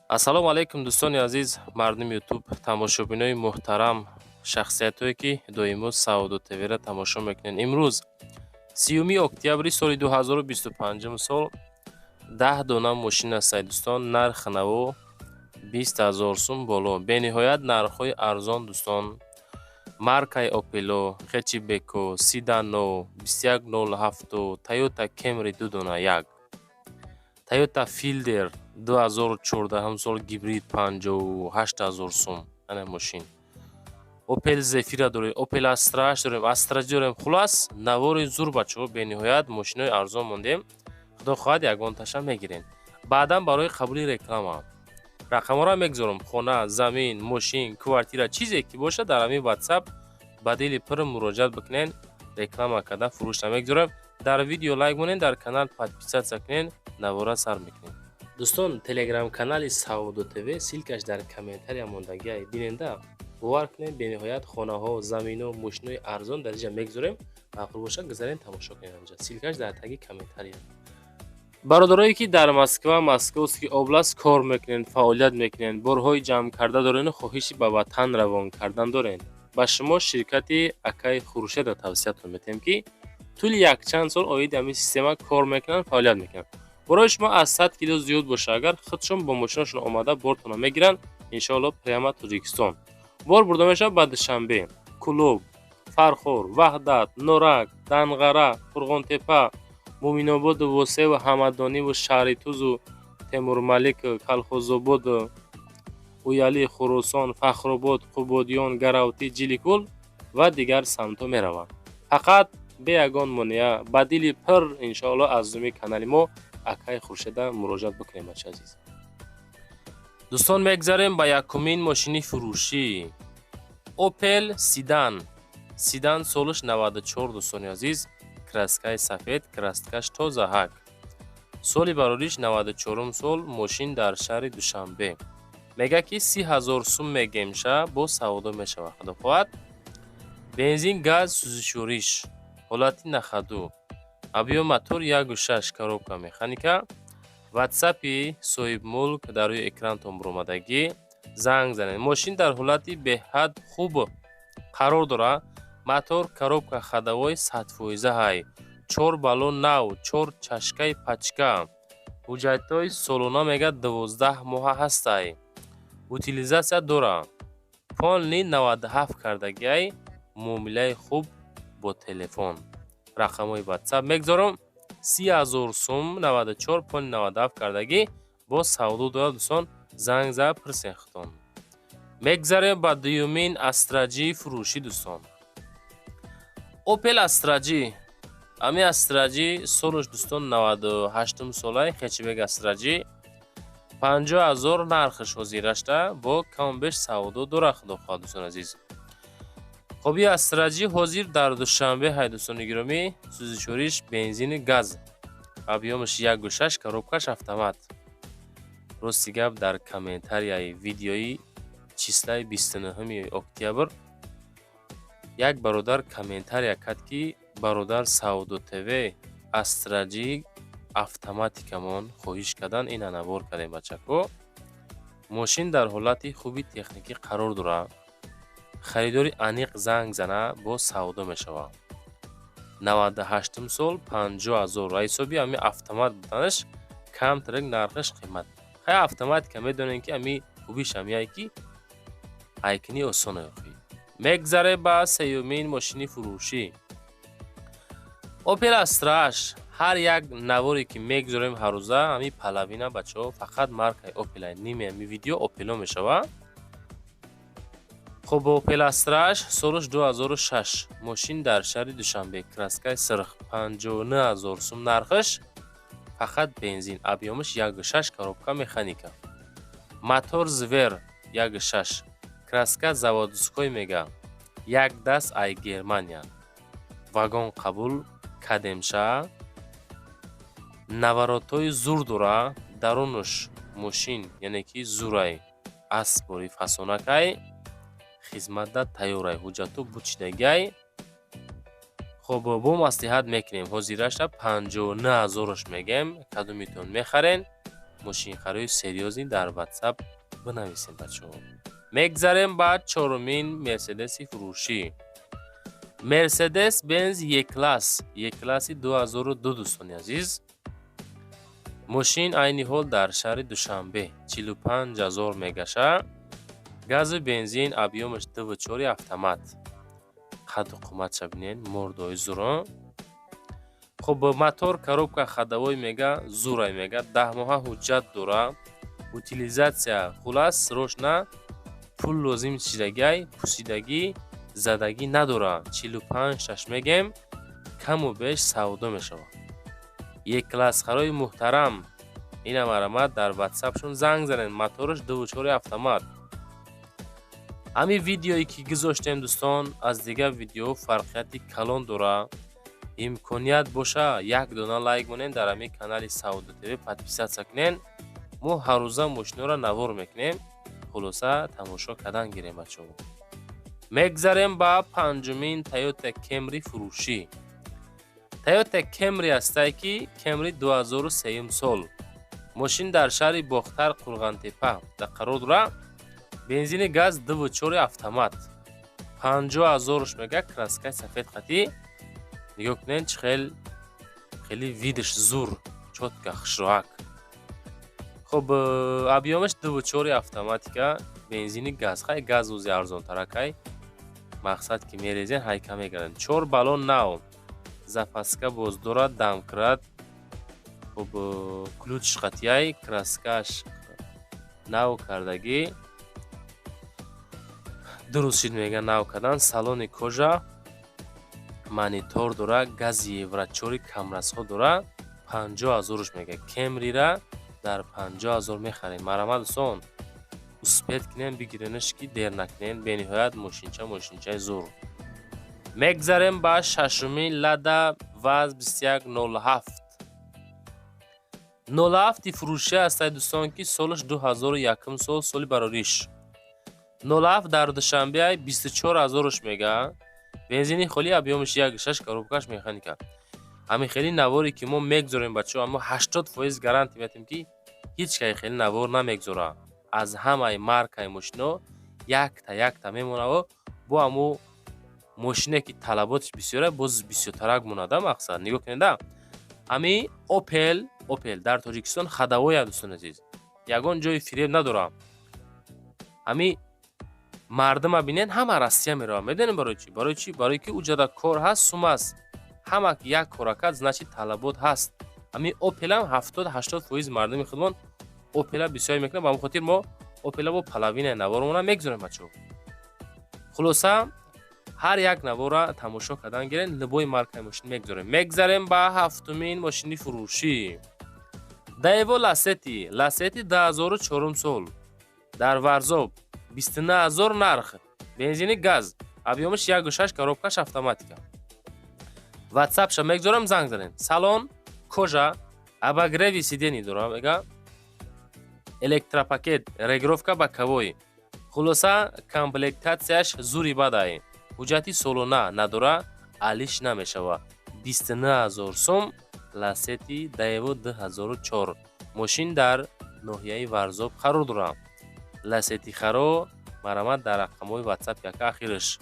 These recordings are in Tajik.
ассалому алайкум дӯстони азиз, мардуми ютуб, тамошобинои муҳтарам, шахсиятое ки доимо Сауду ТВ-ро тамошо мекунед. Имрӯз 30 октябри соли 2025 сол 10 дона мошин аст дӯстон, нарх наво 20 000 сум боло. Бениҳоят нархҳои арзон дӯстон. Маркаи Opel, Hatchback, Sedan 2107, Toyota Camry 2 дона 1, Toyota Fielder 2014 сол гибрид 58 000 сум. Ана мошин. Opel Zafira дорем, Opel Astra дорем, Astra дорем. Хулас навори зур бачаҳо, бениҳоят мошинои арзон мондем. Худо хоҳад ягонташа мегирем. Баъдан барои қабули реклама рақамҳоро мегзорам. Хона, замин, мошин, квартира, чизе ки боша дар ҳамин WhatsApp ба дили пир муроҷиат бикунен. Реклама карда фурӯшта мегзорам. Дар видео лайк монен, дар канал подписатсия кунен, навора сар мекунем. Дӯстон, телеграм канали Сауду ТВ силкаш дар комментария мондагиай. Биненда бовар кунед, бениҳоят хонаҳо, заминҳо, мошинои арзон дар инҷа мегзорем. Маъқул боша гузарен тамошо кунед инҷа. Силкаш дар таги комментария. бародарое ки дар Москва, Московский област кор мекунен, фаъолият мекунен, борҳои ҷамъ карда дорен, хоҳиши ба ватан равон кардан дорен. ба шумо ширкати Акай Хурушедро тавсиятон метем ки тӯли якчанд сол оиди ҳамин система кор мекунанд, фаъолият мекунанд. барои шумо аз 100 кило зиёд боша, агар худшон бо мошинашон омада бортона мегиранд, иншоалло прямо Тоҷикистон. бор бурда мешавад ба Душанбе, Кулуб, Фархор, Ваҳдат, Норак, Данғара, Фурғонтепа, Муминоbodu, Восеву, Ҳамадониву, Шаҳритузу, Темурмалику, Калхозободу, Уяли, Хурусон, Фахробод, Қубодиён, Гаравтӣ, Ҷиликул ва дигар самтҳо мераванд. Фақат бе ягон монеа, ба дили пир иншоалло аз зуми канали мо Акай Хуршеда муроҷиат бикунем бача азиз. дӯстон, мегзарем ба якумин мошини фурӯшӣ. Opel Sedan. Sedan солиш 94 дӯстони азиз. Краскаи сафед, красткаш тоза ҳак. соли барориш 94 сол, мошин дар шаҳри Душанбе. мега ки 30 000 сум мегемша, бо савдо мешавад. худо хоҳад. бензин, газ, сӯзишвориш, ҳолати нахаду, объём мотор 1.6, коробка механика. ватсапи соҳибмулк дар рӯи экранатон буромадагӣ. занг занед. мошин дар ҳолати беҳад хуб қарор дорад. мотор, коробка ходовой 100% ҳай. 4 баллон нав, 4 чашкаи пачка. ҳуҷҷатҳои солона мега 12 моҳа ҳастай. утилизатсия дора. полни 97 кардагиай. муомилаи хуб бо телефон. рақамҳои WhatsApp мегзорам. 30 000 сум, 94 полни 97 кардагӣ бо савдо дорад дӯстон. занг зад пирсен худтон. мегзарем ба дуюмин Astra-G фурӯшӣ дӯстон. Opel Astra-G. ҳамин Astra-G солиш дӯстон 98 солай. Hatchback Astra-G 50 000 нархаш ҳозир ашта, бо камбеш савдо дора. худо хоҳад дӯстон азиз. хоби Astra-G ҳозир дар Душанбе ҳай дӯстони гиромӣ. сӯзишвориш, бензини газ. объёмаш 1.6, коробкаш автомат. рости гап дар комментарияи видеои числаи 29 октябр як бародар комментария кард ки бародар Сауду ТВ Astra-G автоматикамон хоҳиш кардан ина навор кардем бачако. мошин дар ҳолати хуби техникӣ қарор дорад. харидори аниқ занг зана, бо савдо мешавад. 98 сол, 50 000. ҳисоби ҳамин автомат буданаш камтарак нархаш қимат. хай автоматика медонем ки ҳамин хубиш ҳамияе ки айкини осон ёхӣ. мегзаре ба сеюмин мошини фурӯшӣ. Opel Astra-аш. ҳар як наворе ки мегзорем ҳаррӯза ҳамин палавина бачаҳо фақат маркаи Opel ай. ними ҳамин видео Opel мешавад. хуб, Opel Astra-аш солиш 2006. мошин дар шаҳри Душанбе. краскаи сирх 59 000 сум нархаш. фақат бензин. объёмаш 1.6, коробка механика. мотор Zver 1.6. краска заводской мега. як даст ай Германия. вагон қабул кадемша. наворотҳои зур дора. дарунаш мошин яъне ки зурай. асбори фасонакай. хизматда тайёрай. ҳуҷҷатҳо бучидагиай. хуб, бо маслиҳат мекунем. ҳозираша 59 000-аш мегем. кадомитон мехарен? мошинхарии серьёзӣ дар WhatsApp бинависем бачаҳо. Мегзарем ба чорумин Мерседеси фурӯшӣ. Mercedes Benz Е-класси 2002 дӯстони азиз. Мошин айни ҳол дар шаҳри Душанбе 45000 мегаша. Газу бензин, объёмаш 2.4 автомат. Қадду қуматша бинен, мордои зурон. Хуб мотор, коробка ходовой мега зурай мега 10 моҳа ҳуҷҷат дора. Утилизатсия хулас рошна пул лозим чидагай, пусидагӣ, задагӣ надора. 45-шаш мегем, каму беш савдо мешавад. Е-классхарои муҳтарам, ина марамат дар WhatsAppшон занг занед. Мотораш 2.4 автомат. Ами видеое ки гузоштем дӯстон аз дигар видео фарқияти калон дора. Имконият боша як дона лайк монен, дар ами канали Саудо ТВ подписатсия кунен. Мо ҳаррӯза мошинора навор мекунем. Хулоса тамошо кардан гирем бачаҳо. Мегзарем ба панҷумин Toyota Camry фурӯшӣ. Toyota Camry астае ки Camry 2003 сол. Мошин дар шаҳри Бохтар Қурғантепа қарор дора. Бензини газ 2.4 автомат. 50000 мега, краскаи сафед хатӣ. Нигоҳ кунед чӣ хеле видиш зур, чотка, хушроҳак. Хуб объёмаш 2.4 автоматика, бензини газ. Хай газ узи арзонтаракай. Мақсад ки мерезен ҳайка мегарен. 4 балон нав. Запаска боз дорад, дамкрат. Хуб ключ қатияй, краскаш нав кардагӣ. Дуруст шид мега нав кардан. Салони кожа, монитор дора, гази Евро 4 камразҳо дора. 50000 мега. Camry-ра дар 50000 мехарем. Марамат дӯстон, успед кунем бигиренаш ки дер накунем. Бениҳоят мошинчаи зур. Мегзарем ба шашумин Lada Vaz 2107. 07 фурӯшӣ астаи дӯстон ки солаш 2001 сол, соли барориш. 07 дар Душанбе 24000 мега. Бензини холӣ, объёмаш 1.6, коробкаш механика. Ами хеле навори ки мо мегзорем бачаҳо, аммо 80% гарантия метем ки ҳеҷ кай хеле навор намегзора. Аз ҳамаи маркаи мошино якта мемонава. Бо аммо мошине ки талаботиш бисёра, боз бисёртарак монада. Мақсад нигоҳ кунеда. Ами Opel дар Тоҷикистон ходовоя дӯстон азиз. Ягон ҷои фиреб надора. Ами мардума бинен ҳама Россия мерава. Медонем барои чӣ? Барои ки уҷада кор ҳаст, сум аст. Ҳама ки як коракад, значит талабот ҳаст. Ами Opel ам 70-80% мардуми худмон Opel бисёр мекунад. Ба ҳамин хотир мо Opel бо половинаи навормона мегзорем бачаҳо. Хулоса ҳар як навора тамошо кардан гирен, любой маркаи мошин мегзорем. Мегзарем ба ҳафтумин мошини фурӯшӣ. Daewoo Lacetti 2004 сол. Дар Варзоб 29000 нарх. Бензини газ. Объёмаш 1.6, коробкаш автоматика. WhatsAppша мегзорам, занг занед. Салон кожа, обогреви сидени дора мега. Электропакет, регировка боковой. Хулоса комплектатсияш зури бадай. Ҳуҷҷати солона надора, алиш намешава. 29000 сом. Lacetti Daewoo 2004. Мошин дар ноҳияи Варзоб қарор дора. Lacetti харо марамат дар рақамҳои WhatsApp яка ахираш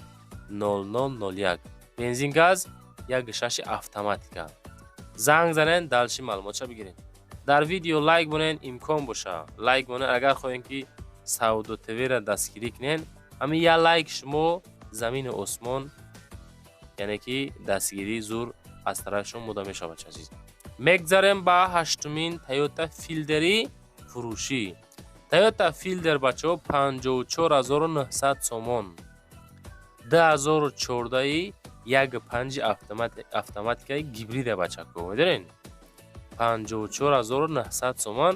0001. Бензин газ 1.6 автоматика. Занг занен, далши маълумотша бигирен. Дар видео лайк монен, имкон боша. Лайк монен, агар хоҳем ки Саудо ТВ-ра дастгирӣ кунен, ҳамин я лайк шумо замину осмон, яъне ки дастгирии зур аз тарафи шумо мудом мешавад азиз. Мегзарем ба ҳаштумин Toyota Fielder-и фурӯшӣ. Toyota Fielder бачаҳо 54900 сомон. 2014-и 1.5 автоматикаи гибрида бачаҳо. Медонен? 54900 сомон.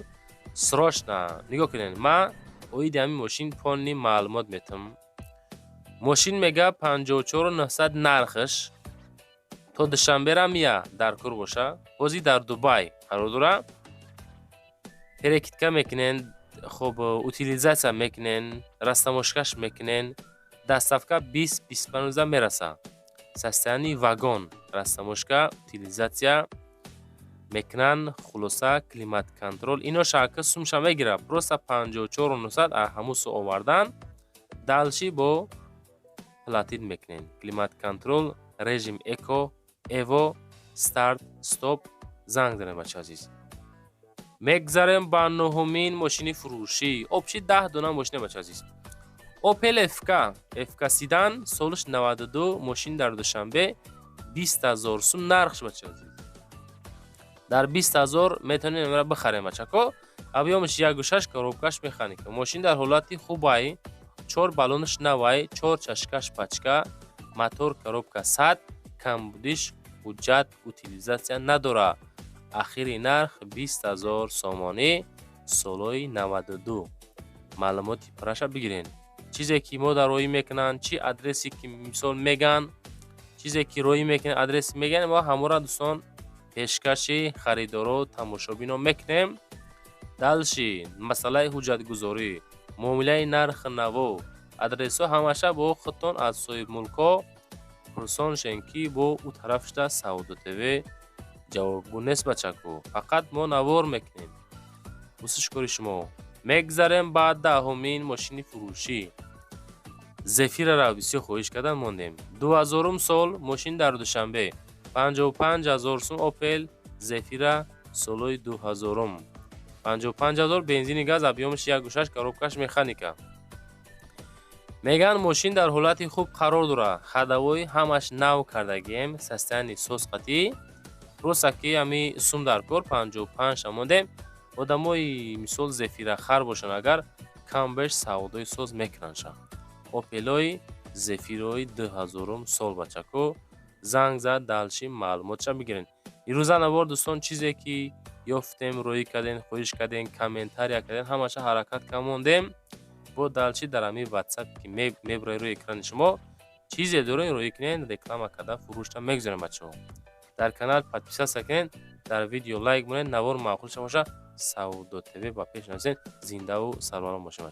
Срочно нигоҳ кунед. Ма оиди ҳамин мошин полни маълумот метам. Мошин мега 54900 нархаш. То Душанбера мия дар кор боша. Ҳозир дар Дубай қарор дора. Перекидка мекунен, хуб утилизатсия мекунен, растаможкаш мекунен. Доставка 20-25 рӯза мераса. Состоянии вагон, растаможка, утилизатсия. мекунанд хулоса климат контрол ино шака сумша мегира просто 54900 ҳамусу овардан далши бо платин мекунен климат контрол режим эко эво старт стоп занг занем бача азиз мегзарем ба нӯҳумин мошини фурӯшӣ обши 10 дона мошина бача азиз Opel FK Sedan солиш 92 мошин дар душанбе 20000 сум нархш бача азиз дар 20000 метавонем инро бихарем бачако объемш 1.6 коробкаш механика мошин дар ҳолати хубай 4 баллонш навай 4 чашкаш пачка мотор коробка 100 камбудиш ҳуҷҷат утилизатсия надора ахири нарх 20000 сомонӣ солои 92 маълумоти пураша бигирен чизе ки мо дар роӣ мекунанд чи адреси ки мисол меган чизе ки роӣ мекунанд адреси меган мо ҳамора дӯстон пешкаши харидоро тамошобино мекунем далши масъалаи ҳуҷҷатгузорӣ муомилаи нарх наво адресо ҳамаша бо худтон аз соҳибмулко пурсоншен ки бо ӯ тарафшда Сауду ТВ ҷавобгӯ нест бачако фақат мо навор мекунем бусушкори шумо мегзарем ба 10-умин мошини фурӯшӣ зефираро бисёр хоҳиш кардан мондем 2000 сол мошин дар душанбе 55000 сум Opel Zafira солои 2000 55000 бензини газ объемш 1.6 коробкаш механика меган мошин дар ҳолати хуб қарор дорад ходовой ҳамаш нав кардагием состоянии созқатӣ просто ки ами сум дар кор 55 мондем одамои мисол Zafira хар бошанд агар камбеш савдои соз мекунанша Opel-ои Zafira-ои 2000 сол бачако занг зад далши маълумотша бигирен ирӯза навор дӯстон чизе ки ёфтем роӣ кардем хоҳиш кардем комментария кардем ҳамаша ҳаракат камондем бо далши дар ами WhatsApp ки мебурад рӯи экрани шумо чизе дорем роӣ кунен реклама карда фурӯшта мегузорем бачаҳо дар канал подписатсия кунен дар видео лайк монед навор маъқул шавоша Сауду ТВ ба пеш нависен зиндаву сарвалом бошем.